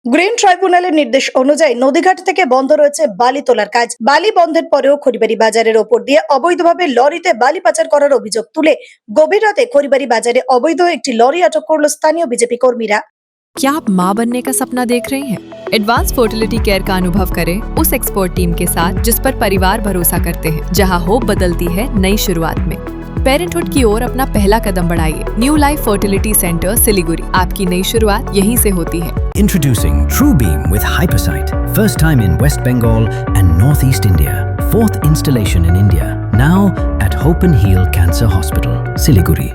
Green ট্রাইব্যুনালের নির্দেশ অনুযায়ী নদীঘাট থেকে বন্ধ রয়েছে বালি তোলার কাজ। বালি বন্ধের পরেও খড়িবাড়ি বাজারের ওপর দিয়ে অবৈধভাবে লরিতে বালি পাচার করার অভিযোগ তুলে গভীর রাতে খড়িবাড়ি বাজারে অবৈধ একটি লরি আটক করল স্থানীয় বিজেপি কর্মীরা। क्या आप माँ बनने का सपना देख रही हैं? एडवांस फर्टिलिटी केयर का अनुभव करें उस एक्सपर्ट टीम के साथ जिस पर परिवार भरोसा करते हैं, जहां होप बदलती है नई शुरुआत में। पेरेंटहुड की ओर अपना पहला कदम बढ़ाइए। New life fertility centre Siliguri, आपकी नई शुरुआत यहीं से होती है। Introducing TrueBeam with Hypersight, first time in West Bengal and Northeast India. Fourth installation in India, now at Hope and Heal Cancer Hospital, Siliguri.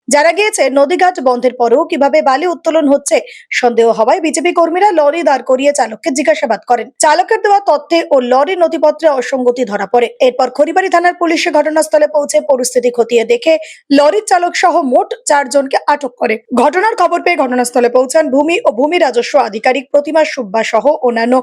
জানা গিয়েছে নদীঘাট বন্ধের পরেও কিভাবে বালি উত্তোলন হচ্ছে সন্দেহ হওয়ায় বিজেপি কর্মীরা লরি দাঁড় করিয়ে চালককে জিজ্ঞাসাবাদ করেন। চালকের দেওয়া তথ্যে ও লরির নথিপত্রে অসঙ্গতি ধরা পড়ে। এরপর খড়িবাড়ি থানার পুলিশ ঘটনাস্থলে পৌঁছে পরিস্থিতি খতিয়ে দেখে লরির চালক সহ মোট 4 জনকে আটক করে। ঘটনার খবর পেয়ে ঘটনাস্থলে পৌঁছান ভূমি ও ভূমি রাজস্ব আধিকারিক প্রতিমা সুব্বা সহ অন্যান্য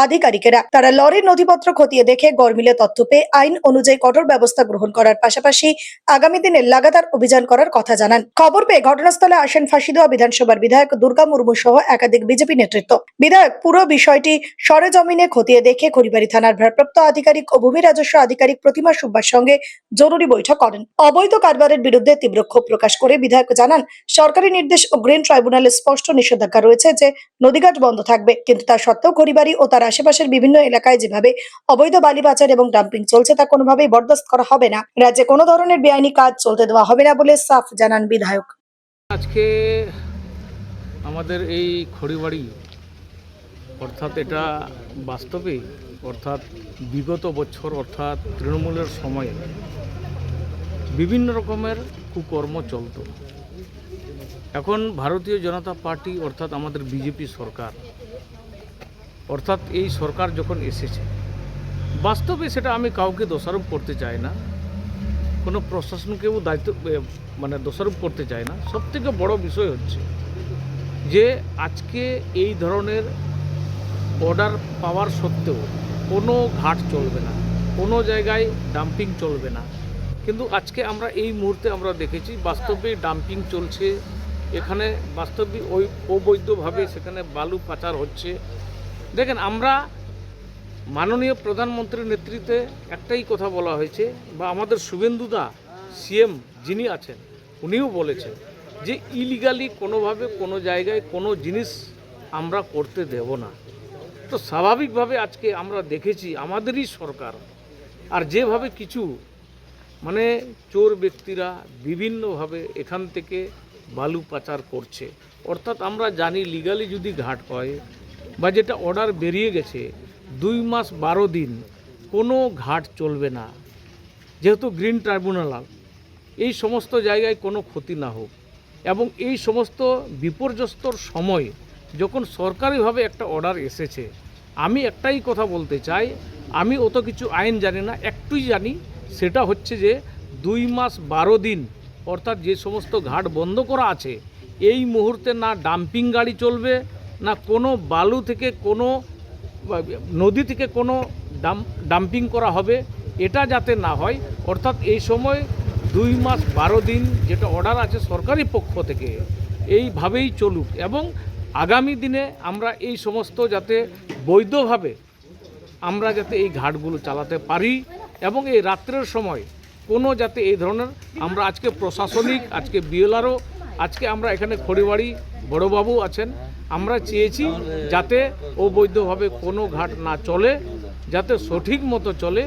আধিকারিকেরা। তারা লরির নথিপত্র খতিয়ে দেখে গরমিলে তথ্য পেয়ে আইন অনুযায়ী কঠোর ব্যবস্থা গ্রহণ করার পাশাপাশি আগামী দিনে লাগাতার অভিযান করার কথা জানান। খবর পেয়ে ঘটনাস্থলে আসেন ফাঁসিদেওয়া বিধানসভার বিধায়ক দুর্গা মুর্মু সহ একাধিক বিজেপি নেতৃত্ব। বিধায়ক পুরো বিষয়টি সরেজমিনে খতিয়ে দেখে খড়িবাড়ি থানার ভারপ্রাপ্ত আধিকারিক ও ভূমি রাজস্ব আধিকারিক প্রতিমা সুব্বার সঙ্গে জরুরি বৈঠক করেন। অবৈধ কারবারের বিরুদ্ধে তীব্র ক্ষোভ প্রকাশ করে বিধায়ক জানান, সরকারি নির্দেশ ও গ্রিন ট্রাইব্যুনালের স্পষ্ট নিষেধাজ্ঞা রয়েছে যে নদীঘাট বন্ধ থাকবে, কিন্তু তা সত্ত্বেও খড়িবাড়ি ও তার আশেপাশের বিভিন্ন এলাকায় যেভাবে অবৈধ বালি পাচার এবং ডাম্পিং চলছে তা কোনোভাবেই বরদাস্ত করা হবে না। রাজ্যে কোনো ধরনের বেআইনি কাজ চলতে দেওয়া হবে না বলে সাফ জানান বিধায়ক। আজকে আমাদের এই খড়িবাড়ি অর্থাৎ এটা বাস্তবে অর্থাৎ বিগত বছর অর্থাৎ তৃণমূলের সময়ে বিভিন্ন রকমের কুকর্ম চলত। এখন ভারতীয় জনতা পার্টি অর্থাৎ আমাদের বিজেপি সরকার অর্থাৎ এই সরকার যখন এসেছে, বাস্তবে সেটা আমি কাউকে দোষারোপ করতে চাই না, কোনো প্রশাসনকেও দায়িত্ব দোষারোপ করতে চায় না। সবথেকে বড় বিষয় হচ্ছে যে আজকে এই ধরনের অর্ডার পাওয়ার সত্ত্বেও কোনো ঘাট চলবে না, কোনো জায়গায় ডাম্পিং চলবে না, কিন্তু আজকে আমরা এই মুহূর্তে আমরা দেখেছি বাস্তবে ডাম্পিং চলছে। এখানে বাস্তবে অবৈধভাবে সেখানে বালু পাচার হচ্ছে। দেখেন, আমরা মাননীয় প্রধানমন্ত্রীর নেতৃত্বে একটাই কথা বলা হয়েছে, বা আমাদের শুভেন্দুদা সিএম যিনি আছেন উনিও বলেছেন যে ইলিগালি কোনোভাবে কোনো জায়গায় কোনো জিনিস আমরা করতে দেব না। তো স্বাভাবিকভাবে আজকে আমরা দেখেছি আমাদেরই সরকার আর যেভাবে কিছু চোর ব্যক্তিরা বিভিন্নভাবে এখান থেকে বালু পাচার করছে। অর্থাৎ আমরা জানি লিগালি যদি ঘাট হয় বা যেটা অর্ডার বেরিয়ে গেছে 2 মাস 12 দিন কোনো ঘাট চলবে না, যেহেতু গ্রিন ট্রাইব্যুনাল এই সমস্ত জায়গায় কোনো ক্ষতি না হোক। এবং এই সমস্ত বিপর্যস্তর সময় যখন সরকারিভাবে একটা অর্ডার এসেছে, আমি একটাই কথা বলতে চাই, আমি অত কিছু আইন জানি না, একটুই জানি, সেটা হচ্ছে যে 2 মাস 12 দিন অর্থাৎ যে সমস্ত ঘাট বন্ধ করা আছে এই মুহূর্তে না ডাম্পিং গাড়ি চলবে, না কোনো বালু থেকে কোনো নদী থেকে কোনো ডাম্পিং করা হবে, এটা যাতে না হয়। অর্থাৎ এই সময় 2 মাস 12 দিন যেটা অর্ডার আছে সরকারি পক্ষ থেকে এইভাবেই চলুক, এবং আগামী দিনে আমরা এই সমস্ত যাতে বৈধভাবে আমরা যাতে এই ঘাটগুলো চালাতে পারি, এবং এই রাত্রের সময় কোনো যাতে এই ধরনের আমরা আজকে প্রশাসনিক আজকে বিএলআরও আজকে আমরা এখানে খড়িবাড়ি বড়বাবু আছেন, আমরা চেয়েছি যাতে অবৈধভাবে কোনো ঘাট না চলে, যাতে সঠিক মতো চলে।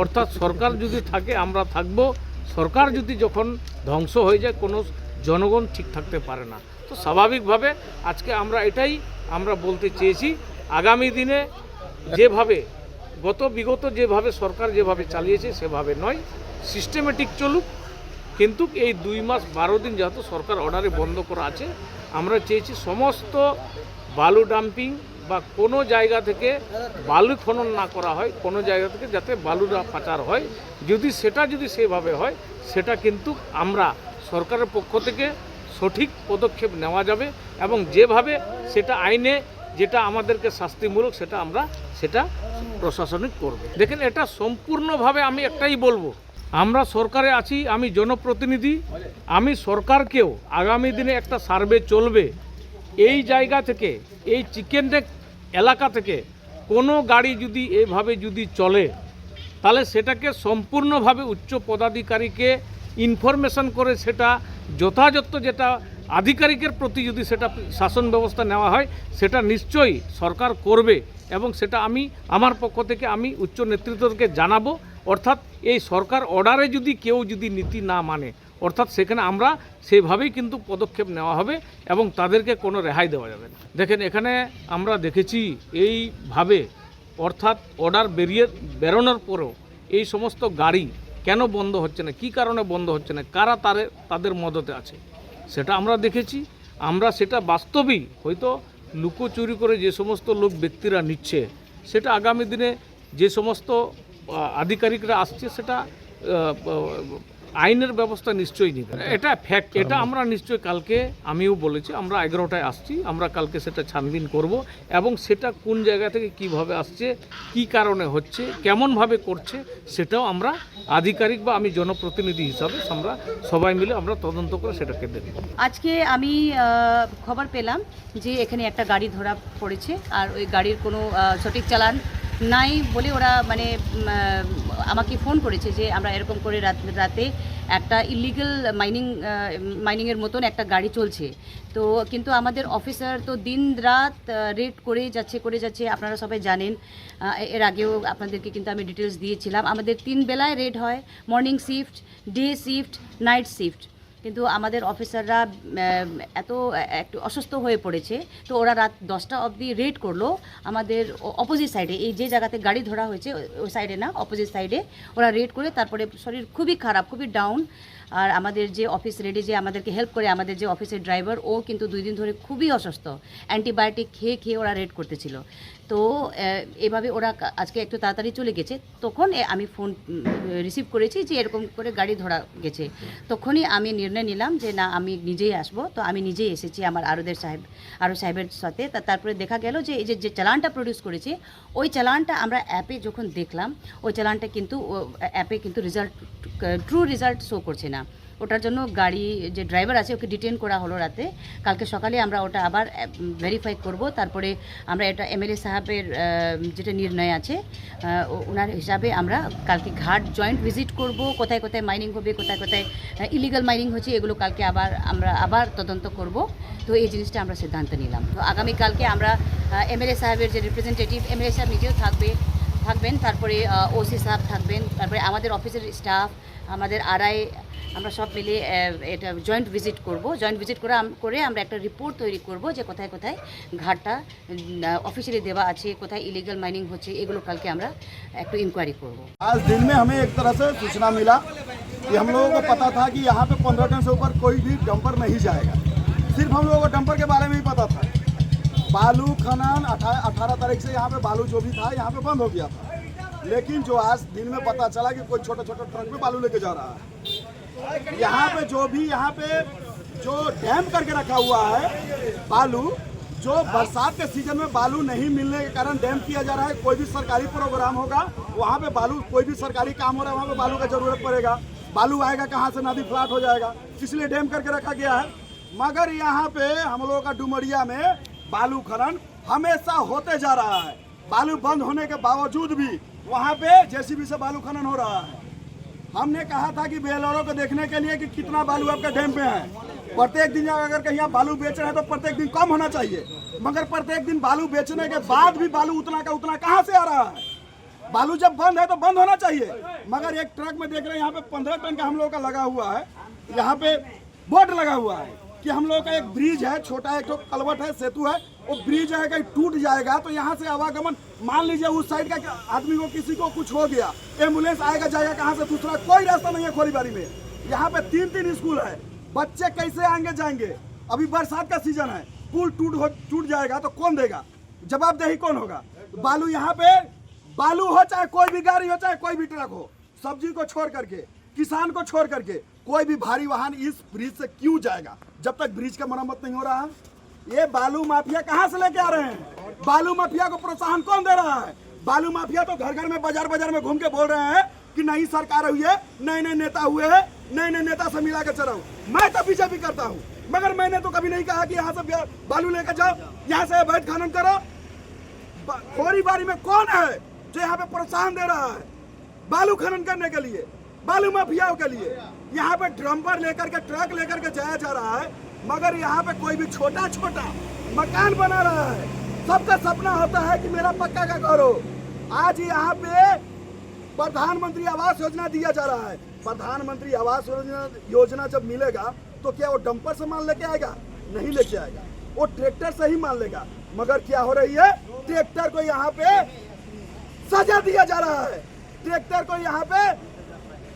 অর্থাৎ সরকার যদি থাকে আমরা থাকব, সরকার যদি যখন ধ্বংস হয়ে যায় কোনো জনগণ ঠিক থাকতে পারে না। তো স্বাভাবিকভাবে আজকে আমরা এটাই আমরা বলতে চেয়েছি, আগামী দিনে যেভাবে বিগত যেভাবে সরকার যেভাবে চালিয়েছে সেভাবে নয়, সিস্টেমেটিক চলুক, কিন্তু এই 2 মাস 12 দিন যেহেতু সরকার অর্ডারে বন্ধ করা আছে, আমরা চেয়েছি সমস্ত বালু ডাম্পিং বা কোনো জায়গা থেকে বালু খনন না করা হয়, কোনো জায়গা থেকে যাতে বালুরা পাচার হয়, যদি সেভাবে হয় সেটা কিন্তু আমরা সরকারের পক্ষ থেকে সঠিক পদক্ষেপ নেওয়া যাবে, এবং যেভাবে সেটা আইনে যেটা আমাদেরকে শাস্তিমূলক সেটা প্রশাসনিক করবে। দেখেন, এটা সম্পূর্ণভাবে আমি একটাই বলবো, আমরা সরকারে আছি, আমি জনপ্রতিনিধি, আমি সরকারকেও আগামী দিনে একটা সার্ভে চলবে এই জায়গা থেকে এই চিকেন নেক এলাকা থেকে কোনো গাড়ি যদি এইভাবে যদি চলে তাহলে সেটাকে সম্পূর্ণভাবে উচ্চ পদাধিকারীকে ইনফরমেশন করে সেটা যথাযথ যেটা আধিকারিকের প্রতি যদি সেটা শাসন ব্যবস্থা নেওয়া হয় সেটা নিশ্চয়ই সরকার করবে এবং সেটা আমি আমার পক্ষ থেকে আমি উচ্চ নেতৃত্বকে জানাবো। অর্থাৎ এই সরকার অর্ডারে যদি কেউ যদি নীতি না মানে অর্থাৎ সেখানে আমরা সেইভাবেই কিন্তু পদক্ষেপ নেওয়া হবে এবং তাদেরকে কোনো রেহাই দেওয়া যাবে না। দেখেন এখানে আমরা দেখেছি এইভাবে অর্থাৎ অর্ডার বেরোনোর পরেও এই সমস্ত গাড়ি কেন বন্ধ হচ্ছে না, কী কারণে বন্ধ হচ্ছে না, কারা তাদের মদতে আছে সেটা আমরা দেখেছি। আমরা সেটা বাস্তবেই হয়তো লুকোচুরি করে যে সমস্ত লোক ব্যক্তিরা নিচ্ছে সেটা আগামী দিনে যে সমস্ত আধিকারিকরা আসছে সেটা আইনের ব্যবস্থা নিশ্চয়ই নিবে। এটা ফ্যাক্ট, এটা আমরা নিশ্চয়ই কালকে আমিও বলেছি আমরা 11টায় আসছি, আমরা কালকে সেটা ছানবিন করব এবং সেটা কোন জায়গা থেকে কিভাবে আসছে, কি কারণে হচ্ছে, কেমনভাবে করছে সেটাও আমরা আধিকারিক বা আমি জনপ্রতিনিধি হিসাবে আমরা সবাই মিলে আমরা তদন্ত করে সেটাকে দেখব। আজকে আমি খবর পেলাম যে এখানে একটা গাড়ি ধরা পড়েছে আর ওই গাড়ির কোনো সঠিক চালান নাই বলে ওরা মানে আমাকে ফোন করেছে যে আমরা এরকম করে রাতে একটা ইলিগাল মাইনিংয়ের মতন একটা গাড়ি চলছে। তো কিন্তু আমাদের অফিসার তো দিন রাত রেড করে যাচ্ছে আপনারা সবাই জানেন। এর আগেও আপনাদেরকে কিন্তু আমি ডিটেলস দিয়েছিলাম। আমাদের 3 বেলায় রেড হয়, morning shift, day shift, night shift. কিন্তু আমাদের অফিসাররা একটু অসুস্থ হয়ে পড়েছে, তো ওরা রাত 10টা অবধি রেড করলো আমাদের অপোজিট সাইডে, এই যে জায়গাতে গাড়ি ধরা হয়েছে ওই সাইডে না, অপোজিট সাইডে ওরা রেড করে তারপরে শরীর খুবই খারাপ, খুবই ডাউন। আর আমাদের যে অফিস রেডি যে আমাদেরকে হেল্প করে আমাদের যে অফিসের ড্রাইভার ও কিন্তু 2 দিন ধরে খুবই অসুস্থ, অ্যান্টিবায়োটিক খেয়ে ওরা রেড করতেছিল। তো এভাবে ওরা আজকে একটু তাড়াতাড়ি চলে গেছে। তখন আমি ফোন রিসিভ করেছি যে এরকম করে গাড়ি ধরা গেছে। তখনই আমি নির্ণয় নিলাম যে না আমি নিজেই আসবো। তো আমি নিজেই এসেছি আমার আরও সাহেবের সাথে। তারপরে দেখা গেল যে এই যে চালানটা প্রডিউস করেছে ওই চালানটা আমরা অ্যাপে যখন দেখলাম ওই চালানটা কিন্তু অ্যাপে কিন্তু ট্রু রেজাল্ট শো করছে না। ওটার জন্য গাড়ি যে ড্রাইভার আছে ওকে ডিটেন করা হলো রাতে। কালকে সকালে আমরা ওটা আবার ভেরিফাই করব। তারপরে আমরা এটা এমএলএ সাহেবের যেটা নির্ণয় আছে ওনার হিসাবে আমরা কালকে ঘাট জয়েন্ট ভিজিট করব। কোথায় কোথায় মাইনিং হবে, কোথায় কোথায় ইলিগাল মাইনিং হচ্ছে এগুলো কালকে আমরা আবার তদন্ত করব। তো এই জিনিসটা আমরা সিদ্ধান্ত নিলাম। তো আগামীকালকে আমরা এমএলএ সাহেবের যে রিপ্রেজেন্টেটিভ, এমএলএ সাহেব নিজেও থাকবেন, তারপরে ওসি সাহেব থাকবেন, তারপরে আমাদের অফিসের স্টাফ, আমাদের আরআই, আমরা সব মিলে এটা জয়েন্ট ভিজিট করব। জয়েন্ট ভিজিট করে আমরা একটা রিপোর্ট তৈরি করব যে কোথায় কোথায় ঘাটটা অফিসিয়ালি দেওয়া আছে, কোথায় ইলিগাল মাইনিং হচ্ছে, এগুলো কালকে আমরা একটু ইনকোয়ারি করব। आज दिन में हमें एक तरह से सूचना मिला कि हम लोगों को पता था कि यहाँ पे 15 टन से ऊपर कोई भी डंपर नहीं जाएगा। सिर्फ हम लोगों को डंपर के बारे में ही पता था। बालू खनन 18 तारीख से यहाँ पे बालू जो भी था यहाँ पे बंद हो गया था। लेकिन जो आज दिन में पता चला कि कोई छोटा छोटा ट्रक में बालू लेके जा रहा है। यहाँ पे जो डैम करके रखा हुआ है बालू, जो बरसात के सीजन में बालू नहीं मिलने के कारण डैम किया जा रहा है। कोई भी सरकारी प्रोग्राम होगा वहाँ पे बालू, कोई भी सरकारी काम हो रहा है वहाँ पे बालू का जरूरत पड़ेगा। बालू आएगा कहाँ से, नदी फ्लैट हो जाएगा, इसलिए डैम करके रखा गया है। मगर यहाँ पे हम लोगों का डुमरिया में बालू खनन हमेशा होते जा रहा है। बालू बंद होने के बावजूद भी वहाँ पे जेसीबी से बालू खनन हो रहा है। हमने कहा था कि बेलरों को देखने के लिए कि कितना बालू आपका डैम पे है। प्रत्येक दिन अगर कहीं आप बालू बेच रहे हैं तो प्रत्येक दिन कम होना चाहिए, मगर प्रत्येक दिन बालू बेचने के बाद भी बालू उतना का उतना कहाँ से आ रहा है। बालू जब बंद है तो बंद होना चाहिए। मगर एक ट्रक में देख रहे हैं यहाँ पे 15 टन का हम लोग का लगा हुआ है। यहाँ पे बोर्ड लगा हुआ है कि हम लोग का एक ब्रिज है, छोटा एक कलवट है, सेतु है, वो ब्रिज है कहीं टूट जाएगा तो यहाँ से आवागमन, मान लीजिए उस साइड का आदमी को किसी को कुछ हो गया, एम्बुलेंस आएगा जाएगा कहाँ से, दूसरा कोई रास्ता नहीं है खोरीबारी में। यहाँ पे 3 स्कूल है, बच्चे कैसे आएंगे जाएंगे। अभी बरसात का सीजन है, पुल टूट जाएगा तो कौन देगा, जवाबदेही कौन होगा। बालू यहाँ पे बालू हो, चाहे कोई भी गाड़ी हो, चाहे कोई भी ट्रक हो, सब्जी को छोड़ करके, किसान को छोड़ करके कोई भी भारी वाहन इस ब्रिज से क्यों जाएगा जब तक ब्रिज का मरम्मत नहीं हो रहा है। ये बालू माफिया कहाँ से लेके आ रहे हैं, बालू माफिया को प्रोत्साहन कौन दे रहा है। बालू माफिया तो घर घर में बाजार में घूम के बोल रहे हैं कि नई सरकार हुई है, नए नेता हुए हैं, नए नेता से मिला के चलाओ। मैं तो बीजेपी करता हूँ, मगर मैंने तो कभी नहीं कहा कि यहाँ से बालू लेकर जाओ, यहाँ से अवैध खनन करो। खोरीबारी में कौन है जो यहाँ पे प्रोत्साहन दे रहा है बालू खनन करने के लिए, बालू माफियाओं के लिए? यहाँ पे ड्रम्पर लेकर के, ट्रक लेकर के जाया जा रहा है, मगर यहाँ पे कोई भी छोटा छोटा मकान बना रहा है। सबका सपना होता है कि मेरा पक्का का घर हो। आज यहाँ पे प्रधानमंत्री आवास योजना दिया जा रहा है। प्रधानमंत्री आवास योजना जब मिलेगा तो क्या वो डंपर से माल लेके आएगा? नहीं लेके आएगा, वो ट्रैक्टर से ही माल लेगा। मगर क्या हो रही है, ट्रैक्टर को यहाँ पे सजा दिया जा रहा है, ट्रैक्टर को यहाँ पे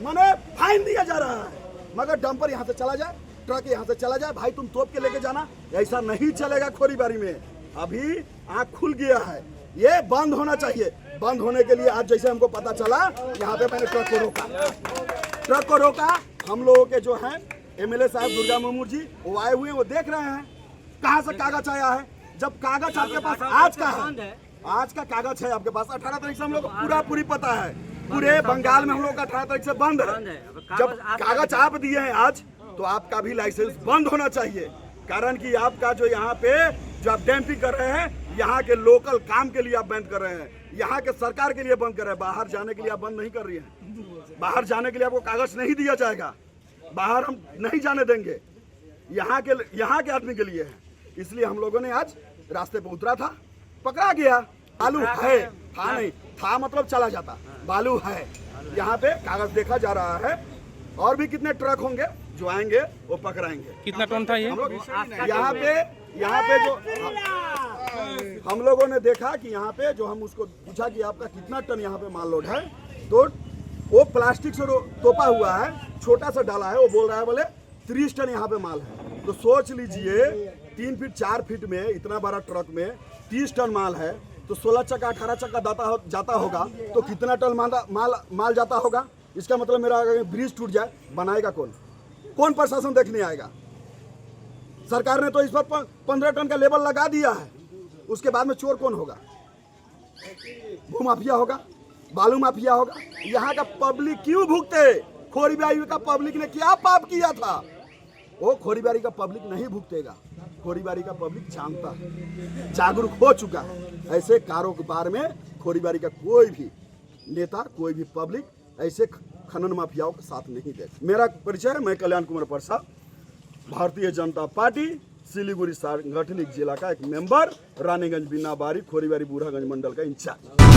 माने फाइन दिया जा रहा है। मगर डंपर यहाँ से चला जाए, ट्रक यहाँ से चला जाए, भाई तुम तोप के लेके जाना, ऐसा नहीं चलेगा। खोरीबारी में अभी आँख खुल गया है, ये बंद होना चाहिए। बंद होने के लिए आज जैसे हमको पता चला, यहाँ पे मैंने ट्रक को रोका। हम लोगों के जो है एमएलए साहब दुर्गा मुर्मू जी वो आए हुए हैं, वो देख रहे हैं कहाँ से कागज आया है। जब कागज आपके पास आज का है, आज का कागज है आपके पास, 18 तारीख से हम लोग पूरी पता है, पूरे बंगाल में हम लोग 18 तारीख से बंद है। जब कागज आप दिए हैं आज, तो आपका भी लाइसेंस बंद होना चाहिए। कारण कि आपका जो यहाँ पे जो आप डैम्पिंग कर रहे हैं, यहाँ के लोकल काम के लिए आप बंद कर रहे हैं, यहाँ के सरकार के लिए बंद कर रहे हैं। बाहर जाने के लिए आप बंद नहीं कर रही हैं। बाहर जाने के लिए आपको कागज नहीं दिया जाएगा, बाहर हम नहीं जाने देंगे। यहाँ के आदमी के लिए है। इसलिए हम लोगों ने आज रास्ते पे उतरा था, पकड़ा गया। बालू है, था नहीं, था मतलब चला जाता। बालू है, यहाँ पे कागज देखा जा रहा है। और भी कितने ट्रक होंगे जो आएंगे वो पकड़ाएंगे। कितना टन था ये? हम लोग यहाँ पे जो हम लोगों ने देखा कि यहाँ पे जो हम उसको पूछा कि आपका कितना टन यहाँ पे माल लोड है, तो वो प्लास्टिक से तोपा हुआ है, छोटा सा डाला है। वो बोल रहा है बोले 30 टन यहाँ पे माल है। तो सोच लीजिए 3 फीट 4 फीट में इतना बड़ा ट्रक में 30 टन माल है, तो 16 चक्का 18 चक्का जाता होगा, तो कितना टन माल जाता होगा? इसका मतलब मेरा अगर ब्रिज टूट जाए, बनाएगा कौन प्रशासन देखने आएगा? सरकार ने तो इस पर 15 टन का लेबल लगा दिया है। उसके बाद में चोर कौन होगा? भू माफिया होगा, बालू माफिया होगा। यहाँ का पब्लिक क्यों भुगते? खोरीबारी का पब्लिक ने क्या पाप किया था? वो खोरीबारी का पब्लिक नहीं भुगतेगा। खोरीबारी का पब्लिक जानता है, जागरूक हो चुका है। ऐसे कारोबार में खोरीबारी का कोई भी नेता, कोई भी पब्लिक ऐसे खनन माफियाओं के साथ नहीं दे। मेरा परिचय है, मैं कल्याण कुमार प्रसाद, भारतीय जनता पार्टी सिलीगुड़ी सांगठनिक जिला का एक मेंबर, रानीगंज बिन्नाबारी खोरीबारी बूढ़ागंज मंडल का इंचार्ज।